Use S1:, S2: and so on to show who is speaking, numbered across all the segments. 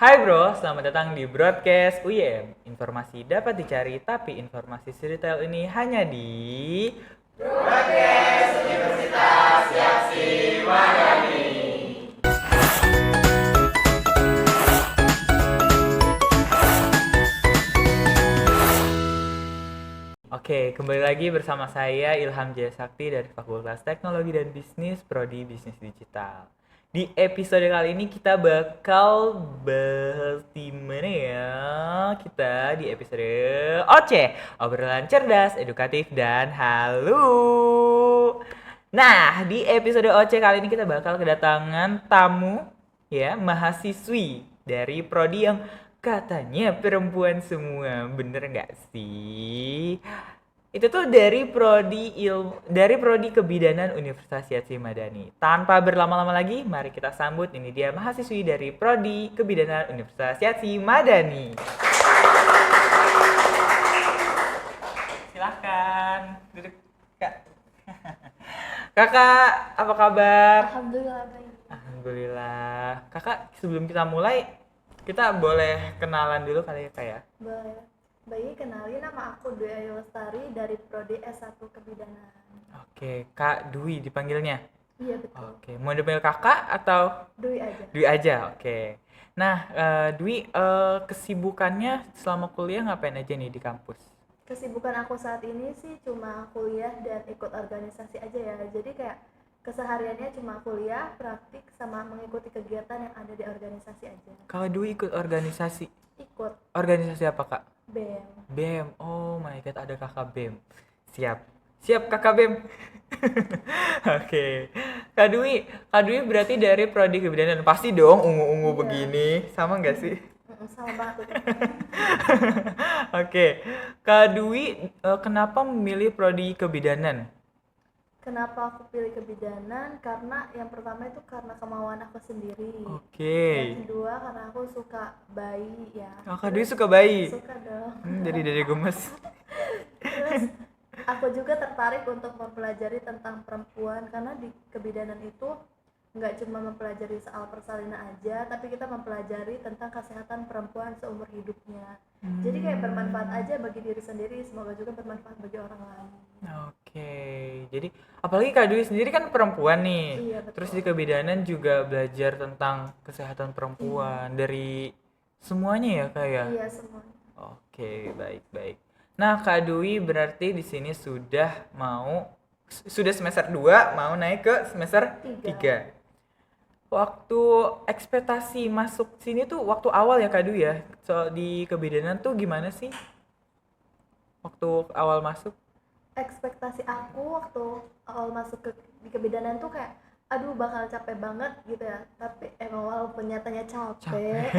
S1: Hai bro, selamat datang di broadcast UYM. Informasi dapat dicari, tapi informasi sedetail ini hanya di Oke, kembali lagi bersama saya Ilham Jaya Sakti dari Fakultas Teknologi dan Bisnis Prodi Bisnis Digital. Di episode kali ini kita bakal bahas di mana ya? Kita di episode Oce, obrolan cerdas, edukatif, dan halu. Nah, di episode Oce kali ini kita bakal kedatangan tamu ya, mahasiswi dari prodi yang katanya perempuan semua. Bener nggak sih? Itu tuh dari prodi Kebidanan Universitas Yatsy Madani. Tanpa berlama-lama lagi, mari kita sambut ini dia mahasiswi dari prodi Kebidanan Universitas Yatsy Madani. Silahkan duduk, Kak. Kakak, apa kabar?
S2: Alhamdulillah baik.
S1: Alhamdulillah. Kakak, sebelum kita mulai, kita boleh kenalan dulu kali ya, Kak ya?
S2: Boleh. Baik, kenalin nama aku Dwi Ayu Lestari dari Prodi S1 Kebidanan.
S1: Oke, Kak Dwi dipanggilnya.
S2: Iya betul.
S1: Oke, mau dipanggil kakak atau
S2: Dwi aja.
S1: Dwi aja? Oke. Nah, Dwi, kesibukannya selama kuliah ngapain aja nih di kampus?
S2: Kesibukan aku saat ini sih cuma kuliah dan ikut organisasi aja ya. Jadi kayak kesehariannya cuma kuliah, praktik, sama mengikuti kegiatan yang ada di organisasi aja.
S1: Kalau Dwi ikut organisasi,
S2: Ikut
S1: organisasi apa kak?
S2: BEM.
S1: BEM. Oh my god, ada kakak BEM. Siap, siap kakak BEM. Oke, Kak Dwi berarti dari prodi kebidanan. Pasti dong ungu-ungu
S2: Iya.
S1: begini, sama nggak sih?
S2: Sama banget tuh.
S1: Oke, Kak Dwi, kenapa memilih prodi kebidanan?
S2: Kenapa aku pilih kebidanan? Karena yang pertama itu karena kemauan aku sendiri.
S1: Oke.
S2: Yang kedua karena aku suka bayi ya.
S1: Oh, Kak Dwi suka bayi?
S2: Suka dong.
S1: Dari gemes.
S2: Terus aku juga tertarik untuk mempelajari tentang perempuan karena di kebidanan itu nggak cuma mempelajari soal persalinan aja, tapi kita mempelajari tentang kesehatan perempuan seumur hidupnya. Jadi kayak bermanfaat aja bagi diri sendiri, semoga juga bermanfaat bagi orang lain.
S1: Oke, jadi apalagi Kak Dwi sendiri kan perempuan nih.
S2: Iya, betul.
S1: Terus di kebidanan juga belajar tentang kesehatan perempuan dari semuanya ya Kak ya?
S2: Iya semuanya.
S1: Oke, baik-baik. Nah, Kak Dwi berarti di sini sudah semester 2 mau naik ke semester 3. Waktu ekspektasi masuk sini tuh waktu awal ya Kak Dwi ya? Soal di kebidanan tuh gimana sih? Waktu awal masuk?
S2: Ekspektasi aku waktu awal masuk di kebidanan tuh kayak aduh bakal capek banget gitu ya, tapi emang walaupun nyatanya capek.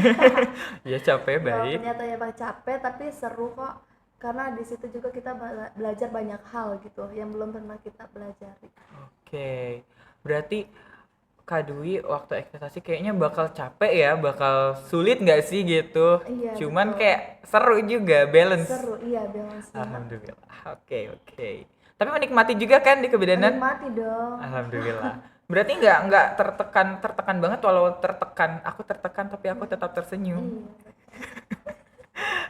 S1: Ya capek
S2: Walaupun
S1: baik.
S2: nyatanya emang capek tapi seru kok, karena di situ juga kita belajar banyak hal gitu yang belum pernah kita pelajari.
S1: Oke, berarti Kak Dwi waktu ekspektasi kayaknya bakal capek ya, bakal sulit nggak sih gitu?
S2: Iya,
S1: Cuman
S2: betul.
S1: kayak seru juga, balance.
S2: Seru, iya balance banget.
S1: Alhamdulillah. Oke. Tapi menikmati juga kan di kebidanan?
S2: Menikmati dong.
S1: Alhamdulillah. Berarti nggak tertekan banget, walau aku tertekan tapi aku tetap tersenyum.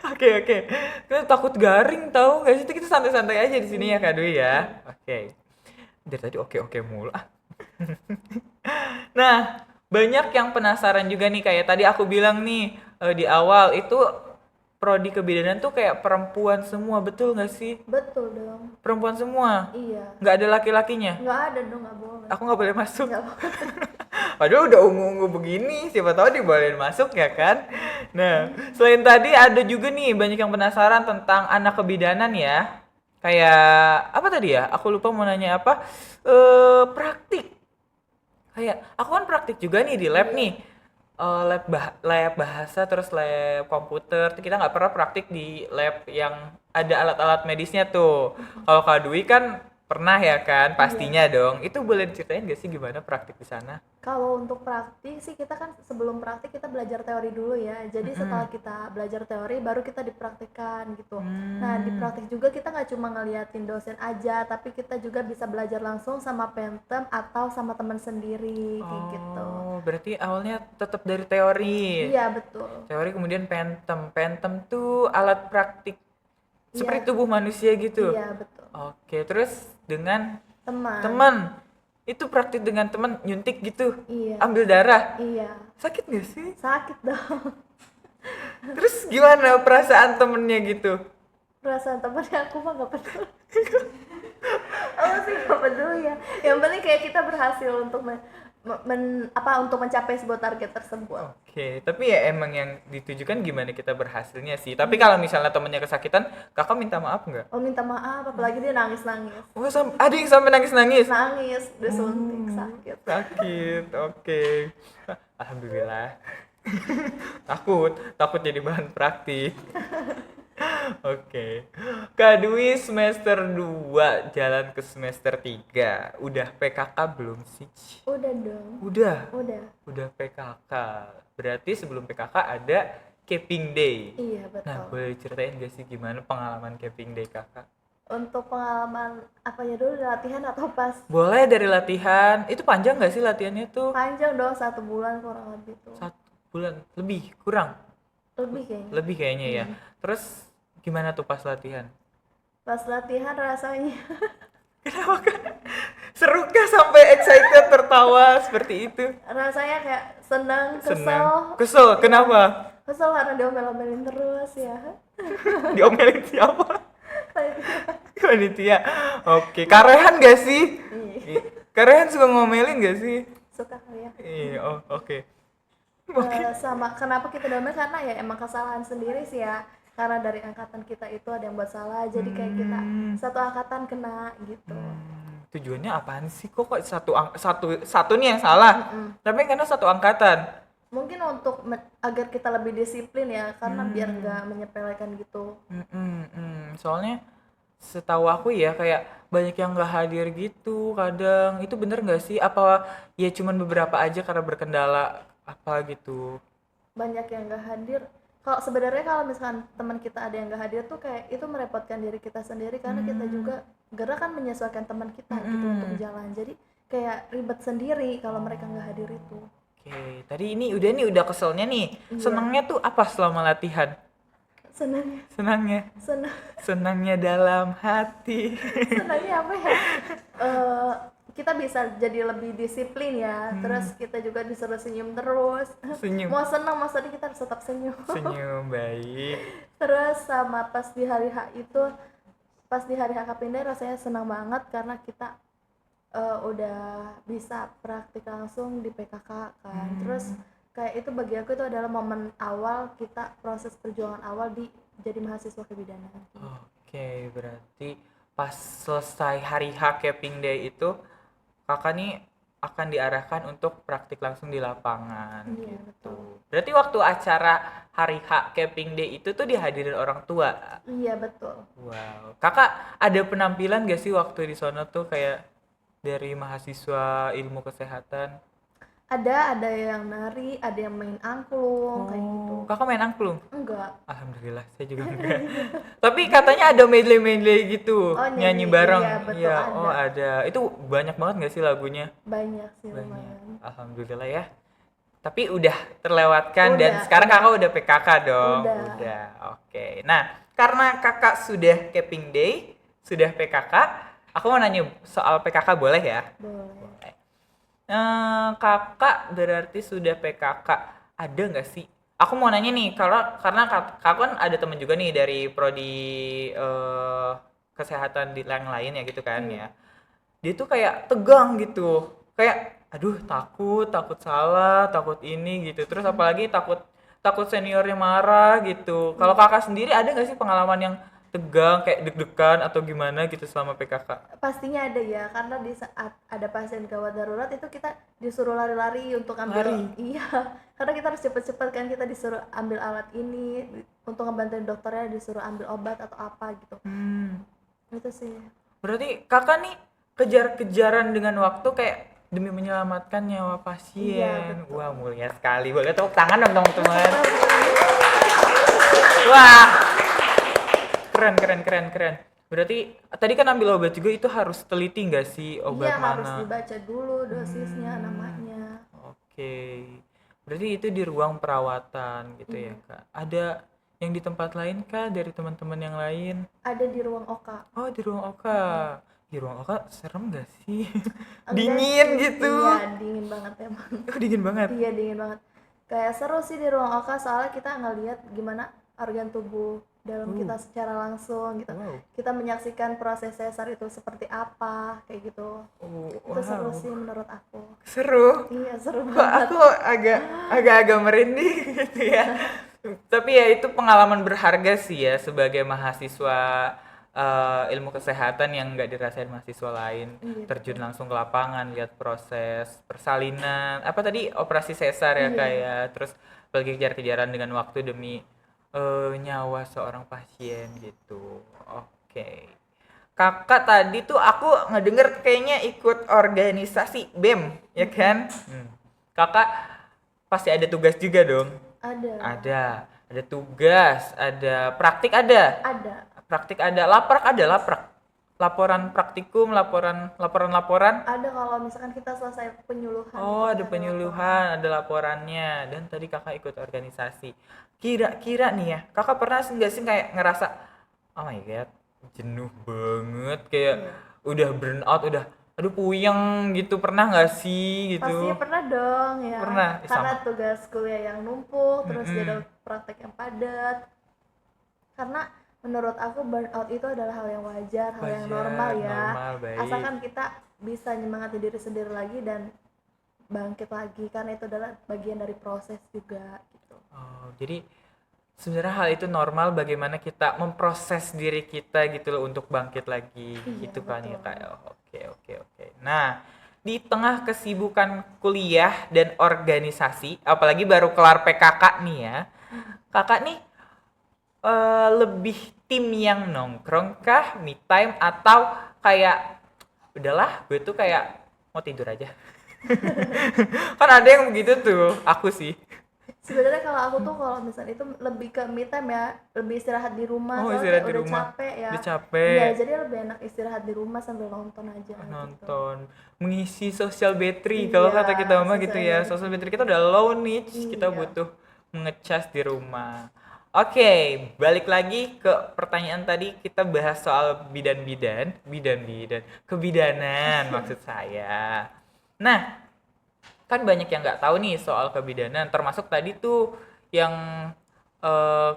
S2: Iya.
S1: Oke. Kita takut garing tahu nggak sih? Kita santai-santai aja di sini ya Kak Dwi ya. Oke. Dari tadi oke mulu ah. Nah, banyak yang penasaran juga nih kayak tadi aku bilang nih di awal itu prodi kebidanan tuh kayak perempuan semua, betul nggak sih?
S2: Betul dong.
S1: Perempuan semua,
S2: Iya.
S1: nggak ada laki-lakinya.
S2: Nggak ada dong, nggak boleh.
S1: Aku nggak boleh masuk.
S2: Nggak boleh.
S1: Padahal udah ungu-ungu begini, siapa tahu dibolehin masuk ya kan? Nah, selain tadi ada juga nih banyak yang penasaran tentang anak kebidanan ya. Kayak apa tadi ya? Aku lupa mau nanya apa. Praktik. Kayak aku kan praktik juga nih di lab nih. Lab bahasa terus lab komputer. Kita nggak pernah praktik di lab yang ada alat-alat medisnya tuh. Kalau Kak Dwi kan Pernah ya kan, pastinya dong. Itu boleh diceritain gak sih gimana praktik di sana?
S2: Kalau untuk praktik sih kita kan sebelum praktik kita belajar teori dulu ya. Jadi setelah kita belajar teori baru kita dipraktikkan gitu. Nah di praktik juga kita nggak cuma ngeliatin dosen aja, tapi kita juga bisa belajar langsung sama pentem atau sama teman sendiri kayak gitu.
S1: Oh, berarti awalnya tetap dari teori.
S2: Iya betul.
S1: Teori kemudian pentem. Pentem tuh alat praktik seperti
S2: Iya.
S1: tubuh manusia gitu.
S2: Iya betul.
S1: Oke, terus dengan
S2: Teman.
S1: teman. Itu praktik dengan teman nyuntik gitu.
S2: Iya.
S1: Ambil darah.
S2: Iya.
S1: Sakit gak sih?
S2: Sakit dong.
S1: Terus gimana perasaan temennya gitu?
S2: Perasaan temannya aku mah gak peduli. Aku sih gak peduli ya. Yang penting kayak kita berhasil untuk untuk mencapai sebuah target tersebut.
S1: Oke, tapi ya emang yang ditujukan gimana kita berhasilnya sih. Tapi kalau misalnya temennya kesakitan, kakak minta maaf nggak?
S2: Oh minta maaf, apalagi dia nangis-nangis.
S1: Oh, ada yang sampai nangis-nangis?
S2: Nangis, disuntik, sakit.
S1: Sakit, oke. Alhamdulillah. takut jadi bahan praktik. Oke. Kak Dwi semester 2 jalan ke semester 3. Udah PKK belum sih?
S2: Udah dong.
S1: Udah PKK. Berarti sebelum PKK ada Caping Day.
S2: Iya
S1: Nah,
S2: betul.
S1: boleh ceritain gak sih gimana pengalaman Caping Day kakak?
S2: Untuk pengalaman apanya dulu, latihan atau pas?
S1: Boleh dari latihan. Itu panjang gak sih latihannya tuh?
S2: Panjang dong, 1 bulan kurang lebih tuh.
S1: 1 bulan lebih, kurang?
S2: Lebih kayaknya.
S1: Lebih kayaknya ya. Terus gimana tuh pas latihan?
S2: Pas latihan rasanya
S1: Kenapa kan? Seru kah sampai excited tertawa seperti itu?
S2: rasanya kayak senang,
S1: Senang.
S2: kesel.
S1: Kesel, kenapa?
S2: Kesel karena diomelin terus ya.
S1: Diomelin siapa?
S2: Panitia.
S1: Panitia. Oke, Karehan gak sih?
S2: Iya.
S1: Karehan suka ngomelin gak sih?
S2: Suka kali ya.
S1: Iya, oh oke.
S2: Sama kenapa kita diomelin karena ya emang kesalahan satunya sih ya, karena dari angkatan kita itu ada yang buat salah, jadi kayak kita satu angkatan kena gitu.
S1: Tujuannya apaan sih? Kok satu nih yang salah? Tapi karena satu angkatan.
S2: Mungkin untuk agar kita lebih disiplin ya, karena biar nggak menyepelekan gitu.
S1: Soalnya setahu aku ya kayak banyak yang nggak hadir gitu kadang. Itu bener nggak sih? Apa ya cuman beberapa aja karena berkendala apa gitu?
S2: Banyak yang nggak hadir. Kalau sebenarnya kalau misalkan teman kita ada yang nggak hadir tuh kayak itu merepotkan diri kita sendiri, karena kita juga gerak kan menyesuaikan teman kita gitu untuk jalan. Jadi kayak ribet sendiri kalau mereka nggak hadir itu.
S1: Oke, tadi ini udah keselnya nih. Senangnya tuh apa selama latihan?
S2: Senangnya
S1: Senangnya dalam hati.
S2: senangnya apa ya? Kita bisa jadi lebih disiplin ya. Terus kita juga disuruh senyum terus.
S1: Senyum.
S2: Mau senang mau sedih kita harus tetap senyum.
S1: Senyum baik.
S2: Terus sama pas di hari H itu, pas di hari H Kapindah rasanya senang banget karena kita udah bisa praktik langsung di PKK kan. Terus kayak itu bagi aku itu adalah momen awal kita proses perjuangan awal di jadi mahasiswa kebidanan.
S1: Oke, berarti pas selesai hari H Caping Day itu kakak nih akan diarahkan untuk praktik langsung di lapangan.
S2: Iya,
S1: gitu.
S2: betul.
S1: Berarti waktu acara hari H Caping Day itu tuh dihadirin orang tua.
S2: Iya betul.
S1: Wow. Kakak ada penampilan gak sih waktu di sana tuh kayak dari mahasiswa ilmu kesehatan?
S2: Ada yang nari, ada yang main angklung kayak gitu.
S1: Kakak main angklung?
S2: Enggak.
S1: Alhamdulillah, saya juga enggak. Tapi katanya ada medley-medley gitu,
S2: Oh,
S1: nyanyi
S2: nyanyi,
S1: bareng.
S2: iya, betul,
S1: Iya,
S2: ada.
S1: oh ada. Itu banyak banget gak sih lagunya?
S2: Banyak sih
S1: Banyak.
S2: lumayan.
S1: Alhamdulillah ya. Tapi udah terlewatkan dan
S2: Udah,
S1: sekarang kakak udah PKK dong.
S2: Udah.
S1: Oke. Nah, karena kakak sudah Caping Day, sudah PKK, aku mau nanya soal PKK boleh ya?
S2: Boleh.
S1: Kakak berarti sudah PKK, ada nggak sih? Aku mau nanya nih, karena kakak kan ada temen juga nih dari prodi kesehatan di yang lain ya gitu kan ya. Dia tuh kayak tegang gitu, kayak aduh takut salah, takut ini gitu. Terus apalagi takut seniornya marah gitu. Kalau kakak sendiri ada nggak sih pengalaman yang tegang kayak deg-degan atau gimana gitu selama PKK?
S2: Pastinya ada ya, karena di saat ada pasien gawat darurat itu kita disuruh lari-lari untuk ambil.
S1: Lari?
S2: Iya, karena kita harus cepet-cepet kan, kita disuruh ambil alat ini untuk ngebantuin dokternya, disuruh ambil obat atau apa gitu. Itu sih.
S1: Berarti kakak nih kejar-kejaran dengan waktu kayak demi menyelamatkan nyawa
S2: Iya,
S1: pasien.
S2: betul.
S1: Wah, mulia sekali. Boleh tepuk tangan dong teman-teman. Wah, keren, keren, keren, keren. Berarti tadi kan ambil obat juga itu harus teliti nggak sih
S2: Iya,
S1: obat
S2: harus
S1: mana?
S2: dibaca dulu dosisnya,
S1: Hmm,
S2: namanya.
S1: oke. Berarti itu di ruang perawatan gitu ya,
S2: Iya,
S1: Kak. Ada yang di tempat lain Kak dari teman-teman yang lain?
S2: ada di ruang Oka.
S1: Oh, di ruang Oka. Di ruang Oka serem gak sih?
S2: Enggak
S1: Dingin
S2: sih,
S1: gitu.
S2: iya dingin banget emang.
S1: Oh, dingin banget.
S2: Iya dingin banget. Kayak seru sih di ruang Oka soalnya kita ngeliat gimana organ tubuh dalam
S1: Uh,
S2: kita secara langsung gitu.
S1: wow.
S2: Kita menyaksikan proses sesar itu seperti apa kayak gitu.
S1: Oh,
S2: Itu seru
S1: wow.
S2: sih menurut aku.
S1: Seru.
S2: Iya seru
S1: Kok
S2: banget.
S1: aku agak merinding gitu ya. Tapi ya itu pengalaman berharga sih ya sebagai mahasiswa ilmu kesehatan yang nggak dirasain mahasiswa lain.
S2: Iya
S1: Terjun
S2: betul.
S1: langsung ke lapangan, lihat proses persalinan, apa tadi operasi sesar ya
S2: Iya.
S1: kayak, terus apalagi kejar-kejaran dengan waktu demi nyawa seorang pasien gitu. Oke. Kakak tadi tuh aku ngedenger kayaknya ikut organisasi BEM, ya
S2: Mm-mm.
S1: kan? Kakak pasti ada tugas juga dong.
S2: Ada.
S1: Ada tugas, ada praktik ada.
S2: Ada.
S1: Praktik ada, laprak. Laporan praktikum, laporan.
S2: Ada kalau misalkan kita selesai penyuluhan
S1: Oh,
S2: itu
S1: ada
S2: ada laporan.
S1: penyuluhan, ada laporannya. Dan tadi kakak ikut organisasi. Kira-kira nih ya, kakak pernah nggak sih kayak ngerasa, oh my god, jenuh banget, kayak
S2: Iya.
S1: udah burn out, udah, aduh puyeng gitu, pernah nggak sih
S2: Pastinya
S1: gitu?
S2: pernah dong ya.
S1: Pernah,
S2: Karena
S1: sama.
S2: tugas kuliah yang numpuk, terus jadwal
S1: Mm-mm.
S2: praktek yang padat. Karena menurut aku burnout itu adalah hal yang wajar, hal yang normal
S1: Wajar,
S2: ya.
S1: normal, baik.
S2: Asalkan kita bisa nyemangati diri sendiri lagi dan bangkit lagi karena itu adalah bagian dari proses juga gitu.
S1: Oh, jadi sebenarnya hal itu normal bagaimana kita memproses diri kita gitu loh untuk bangkit lagi
S2: Iya,
S1: gitu kan ya
S2: betul.
S1: Kak. Oh, oke, oke, oke. Nah, di tengah kesibukan kuliah dan organisasi, apalagi baru kelar PKK nih ya. Kakak nih lebih tim yang nongkrong kah, me time, atau kayak udahlah gue tuh kayak mau tidur aja. Kan ada yang begitu tuh, aku sih.
S2: Sebenarnya kalau aku tuh kalau misalnya itu lebih ke me time ya, lebih istirahat di rumah
S1: Oh,
S2: soalnya kayak
S1: istirahat di
S2: udah
S1: rumah.
S2: capek ya.
S1: Udah
S2: Iya,
S1: capek.
S2: jadi lebih enak istirahat di rumah sambil nonton aja gitu.
S1: Nonton, mengisi social battery kalau
S2: Iya,
S1: kata kita mama gitu
S2: sosial
S1: ya, social
S2: energi.
S1: battery kita udah low nih, kita
S2: Iya.
S1: butuh mengecas di rumah. Oke, balik lagi ke pertanyaan tadi, kita bahas soal bidan kebidanan maksud saya. Nah, kan banyak yang nggak tahu nih soal kebidanan, termasuk tadi tuh yang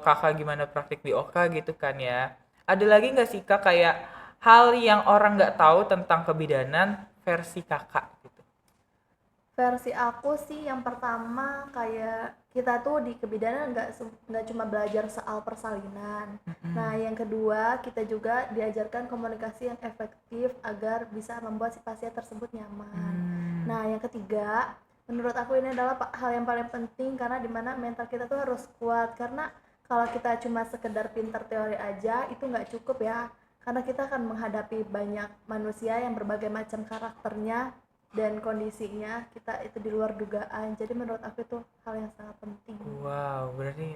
S1: kakak gimana praktik di Oka gitu kan ya. Ada lagi nggak sih kak kayak hal yang orang nggak tahu tentang kebidanan versi kakak gitu?
S2: Versi aku sih yang pertama kayak kita tuh di kebidanan nggak cuma belajar soal persalinan. Nah,
S1: Mm-mm.
S2: yang kedua kita juga diajarkan komunikasi yang efektif agar bisa membuat si pasien tersebut nyaman.
S1: Hmm.
S2: Nah, yang ketiga, menurut aku ini adalah hal yang paling penting karena dimana mental kita tuh harus kuat karena kalau kita cuma sekedar pintar teori aja itu nggak cukup ya karena kita akan menghadapi banyak manusia yang berbagai macam karakternya dan kondisinya kita itu di luar dugaan. Jadi menurut aku itu hal yang sangat penting.
S1: Wow, berarti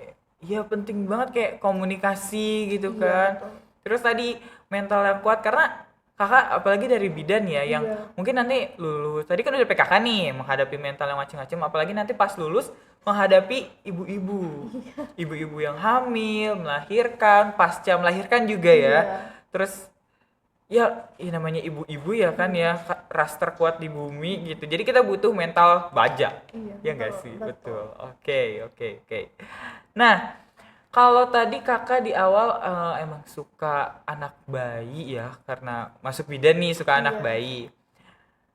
S1: iya penting banget kayak komunikasi gitu
S2: Iya
S1: kan.
S2: betul.
S1: Terus tadi mental yang kuat karena kakak apalagi dari bidan ya yang
S2: Iya.
S1: mungkin nanti lulus. Tadi kan udah PKK nih menghadapi mental yang macam-macam, apalagi nanti pas lulus menghadapi ibu-ibu. Ibu-ibu yang hamil, melahirkan, pasca melahirkan juga ya.
S2: Iya.
S1: Terus ya, namanya ibu-ibu ya kan ya, ras terkuat di bumi gitu. Jadi kita butuh mental baja.
S2: Iya
S1: Ya
S2: betul
S1: enggak sih?
S2: betul.
S1: Betul. Oke, oke, oke. Nah, kalau tadi kakak di awal emang suka anak bayi ya, karena masuk bidan nih suka anak
S2: Iya.
S1: bayi.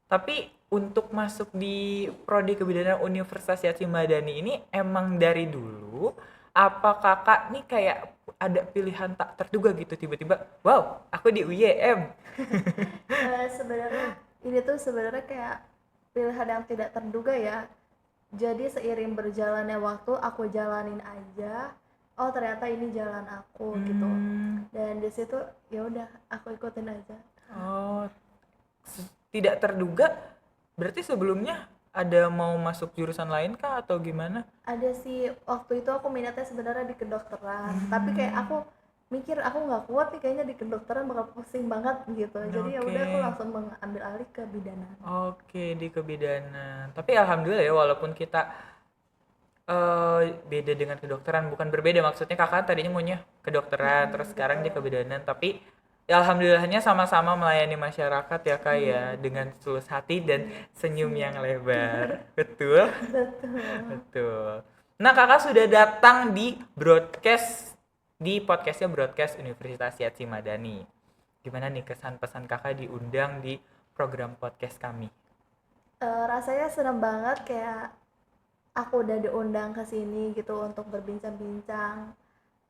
S1: Tapi untuk masuk di prodi kebidanan Universitas Yati Madani ini emang dari dulu apa kakak nih kayak ada pilihan tak terduga gitu tiba-tiba, wow, aku di UYM.
S2: Sebenarnya ini tuh sebenarnya kayak pilihan yang tidak terduga ya. Jadi seiring berjalannya waktu aku jalanin aja. Oh ternyata ini jalan aku gitu.
S1: Hmm,
S2: Dan di situ ya udah aku ikutin aja.
S1: Oh, tidak terduga. Berarti sebelumnya ada mau masuk jurusan lain kah atau gimana?
S2: Ada sih, waktu itu aku minatnya sebenarnya di kedokteran, tapi kayak aku mikir aku nggak kuat nih kayaknya di kedokteran, bakal pusing banget gitu. Jadi ya udah aku
S1: Oke.
S2: langsung mengambil alih ke bidanan.
S1: Oke, di kebidanan. Tapi alhamdulillah ya, walaupun kita beda dengan kedokteran, bukan berbeda, maksudnya kakak tadinya maunya kedokteran, terus sekarang dia
S2: Betul.
S1: kebidanan, tapi ya alhamdulillahnya sama-sama melayani masyarakat ya kak
S2: Iya,
S1: ya, dengan tulus hati dan
S2: iya.
S1: senyum yang
S2: Siap.
S1: lebar. Betul?
S2: Betul.
S1: Betul. Nah, kakak sudah datang di podcastnya Broadcast Universitas Yatsi Madani. Gimana nih kesan pesan kakak diundang di program podcast kami?
S2: Rasanya seneng banget kayak aku udah diundang ke sini gitu untuk berbincang-bincang,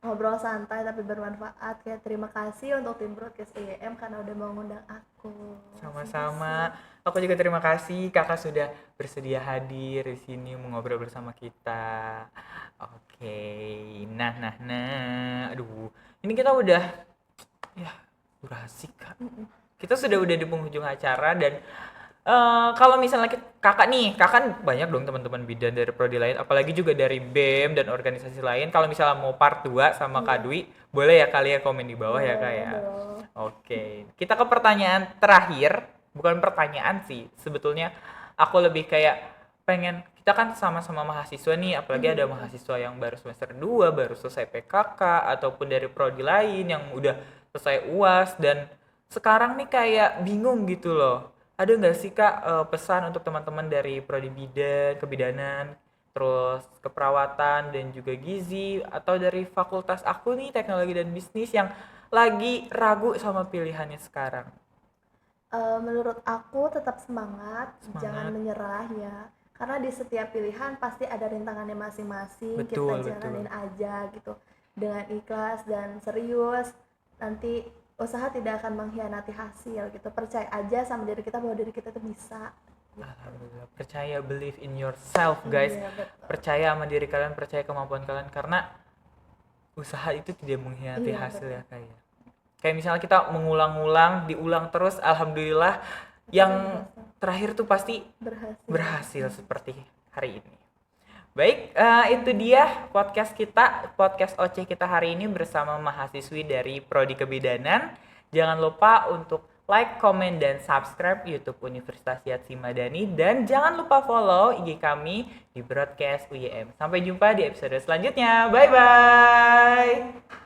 S2: ngobrol santai tapi bermanfaat. Kayak terima kasih untuk tim Broadcast UYM karena udah mau ngundang aku. Gitu sih.
S1: Sama-sama. Aku juga terima kasih kakak sudah bersedia hadir di sini mengobrol bersama kita. Oke. Nah. Aduh, ini kita udah ya durasi kak. Kita udah di penghujung acara dan kalau misalnya kakak nih, kakak kan banyak dong teman-teman bidan dari prodi lain, apalagi juga dari BEM dan organisasi lain. Kalau misalnya mau part 2 sama Kak
S2: Iya,
S1: Dwi, boleh ya kalian komen di bawah ya kak
S2: boleh
S1: ya.
S2: dong.
S1: Oke, kita ke pertanyaan terakhir. Bukan pertanyaan sih, sebetulnya aku lebih kayak pengen, kita kan sama-sama mahasiswa nih, apalagi ada mahasiswa yang baru semester 2, baru selesai PKK, ataupun dari prodi lain yang udah selesai UAS, dan sekarang nih kayak bingung gitu loh. Ada nggak sih kak pesan untuk teman-teman dari prodi bidan, kebidanan, terus keperawatan dan juga gizi, atau dari fakultas aku nih teknologi dan bisnis yang lagi ragu sama pilihannya sekarang?
S2: Menurut aku tetap semangat, jangan
S1: Semangat.
S2: menyerah ya. Karena di setiap pilihan pasti ada rintangannya masing-masing, kita
S1: Betul, betul.
S2: jalanin aja gitu. Dengan ikhlas dan serius, nanti usaha tidak akan mengkhianati hasil gitu. Percaya aja sama diri kita bahwa diri kita tuh bisa. Gitu.
S1: Alhamdulillah. Percaya, believe in yourself guys.
S2: Iya, betul.
S1: Percaya sama diri kalian, percaya kemampuan kalian, karena usaha itu tidak mengkhianati
S2: Iya,
S1: hasil
S2: betul.
S1: ya kak ya. Kayak misalnya kita mengulang-ulang, diulang terus, alhamdulillah
S2: Kita
S1: yang
S2: merasa
S1: terakhir tuh pasti
S2: berhasil.
S1: berhasil seperti hari ini. Baik, itu dia podcast OC kita hari ini bersama mahasiswi dari Prodi Kebidanan. Jangan lupa untuk like, comment, dan subscribe YouTube Universitas Yatsi Madani. Dan jangan lupa follow IG kami di Broadcast UYM. Sampai jumpa di episode selanjutnya. Bye-bye!